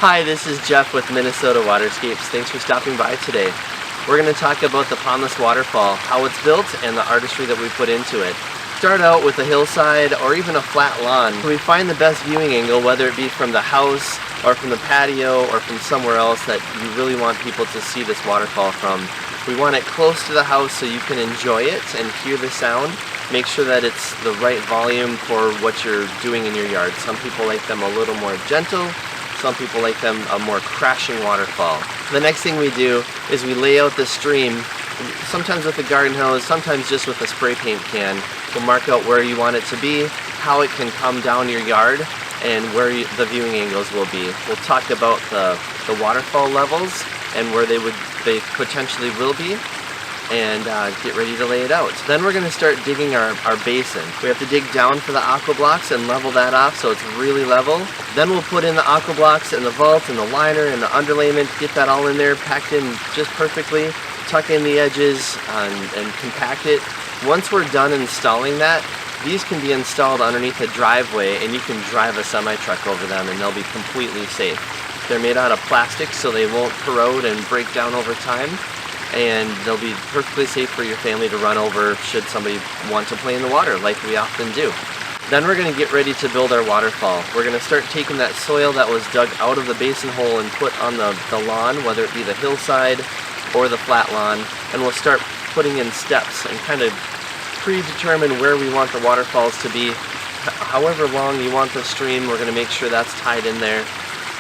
Hi, this is Jeff with Minnesota Waterscapes. Thanks for stopping by today. We're going to talk about the Pondless Waterfall, how it's built, and the artistry that we put into it. Start out with a hillside or even a flat lawn. We find the best viewing angle, whether it be from the house or from the patio or from somewhere else that you really want people to see this waterfall from. We want it close to the house so you can enjoy it and hear the sound. Make sure that it's the right volume for what you're doing in your yard. Some people like them a little more gentle. Some people like them a more crashing waterfall. The next thing we do is we lay out the stream, sometimes with a garden hose, sometimes just with a spray paint can. We'll mark out where you want it to be, how it can come down your yard, and where the viewing angles will be. We'll talk about the waterfall levels and where they potentially will be, and get ready to lay it out. Then we're going to start digging our basin. We have to dig down for the aqua blocks and level that off so it's really level. Then we'll put in the aqua blocks and the vault and the liner and the underlayment, get that all in there, packed in just perfectly, tuck in the edges and compact it. Once we're done installing that, these can be installed underneath a driveway and you can drive a semi-truck over them and they'll be completely safe. They're made out of plastic so they won't corrode and break down over time, and they'll be perfectly safe for your family to run over should somebody want to play in the water like we often do. Then we're going to get ready to build our waterfall. We're going to start taking that soil that was dug out of the basin hole and put on the lawn, whether it be the hillside or the flat lawn, and we'll start putting in steps and kind of predetermine where we want the waterfalls to be. However long you want the stream, we're going to make sure that's tied in there.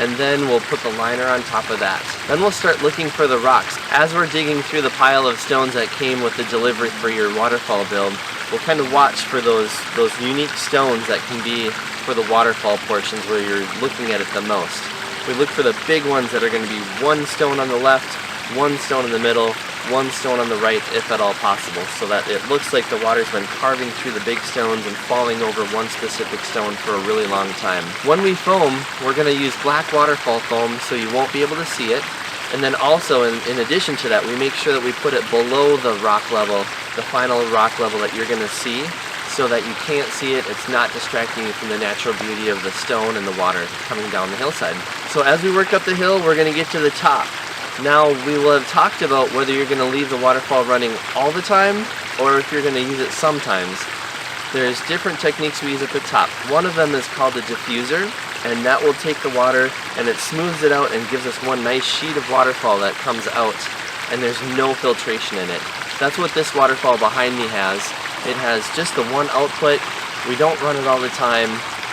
And then we'll put the liner on top of that. Then we'll start looking for the rocks. As we're digging through the pile of stones that came with the delivery for your waterfall build, we'll kind of watch for those unique stones that can be for the waterfall portions where you're looking at it the most. We look for the big ones that are going to be one stone on the left, one stone in the middle, one stone on the right, if at all possible, so that it looks like the water's been carving through the big stones and falling over one specific stone for a really long time. When we foam, we're going to use black waterfall foam so you won't be able to see it. And then also, in addition to that, we make sure that we put it below the rock level, the final rock level that you're going to see, so that you can't see it. It's not distracting you from the natural beauty of the stone and the water coming down the hillside. So as we work up the hill, we're going to get to the top. Now we will have talked about whether you're going to leave the waterfall running all the time or if you're going to use it sometimes. There's different techniques we use at the top. One of them is called a diffuser, and that will take the water and it smooths it out and gives us one nice sheet of waterfall that comes out, and there's no filtration in it. That's what this waterfall behind me has. It has just the one output. We don't run it all the time,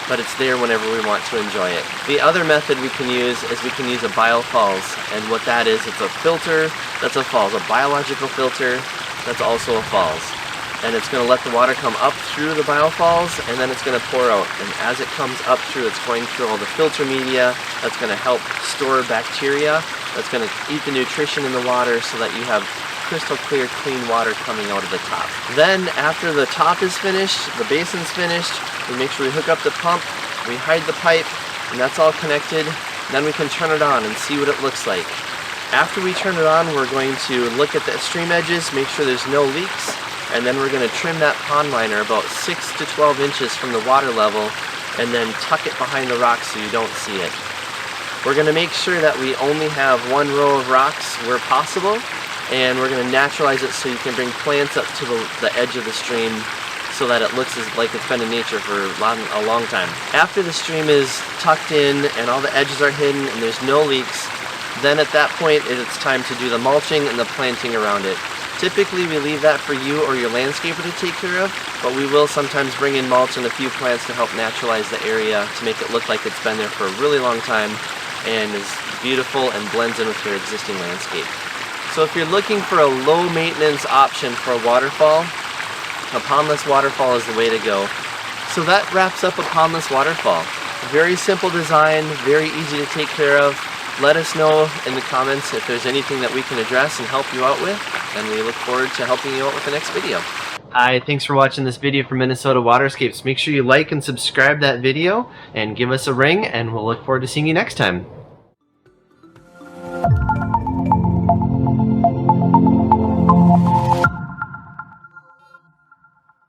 but it's there whenever we want to enjoy it. The other method we can use is we can use a biofalls, and what that is, it's a filter that's a falls, a biological filter that's also a falls. And it's going to let the water come up through the biofalls, and then it's going to pour out. And as it comes up through, it's going through all the filter media that's going to help store bacteria, that's going to eat the nutrition in the water so that you have crystal clear, clean water coming out of the top. Then after the top is finished, the basin's finished, we make sure we hook up the pump, we hide the pipe, and that's all connected. Then we can turn it on and see what it looks like. After we turn it on, we're going to look at the stream edges, make sure there's no leaks, and then we're going to trim that pond liner about 6 to 12 inches from the water level, and then tuck it behind the rocks so you don't see it. We're going to make sure that we only have one row of rocks where possible, and we're going to naturalize it so you can bring plants up to the edge of the stream so that it looks like it's been in nature for a long time. After the stream is tucked in and all the edges are hidden and there's no leaks, then at that point it's time to do the mulching and the planting around it. Typically we leave that for you or your landscaper to take care of, but we will sometimes bring in mulch and a few plants to help naturalize the area to make it look like it's been there for a really long time and is beautiful and blends in with your existing landscape. So if you're looking for a low maintenance option for a waterfall, a Pondless Waterfall is the way to go. So that wraps up a Pondless Waterfall. Very simple design, very easy to take care of. Let us know in the comments if there's anything that we can address and help you out with, and we look forward to helping you out with the next video. Hi, thanks for watching this video from Minnesota Waterscapes. Make sure you like and subscribe that video and give us a ring, and we'll look forward to seeing you next time.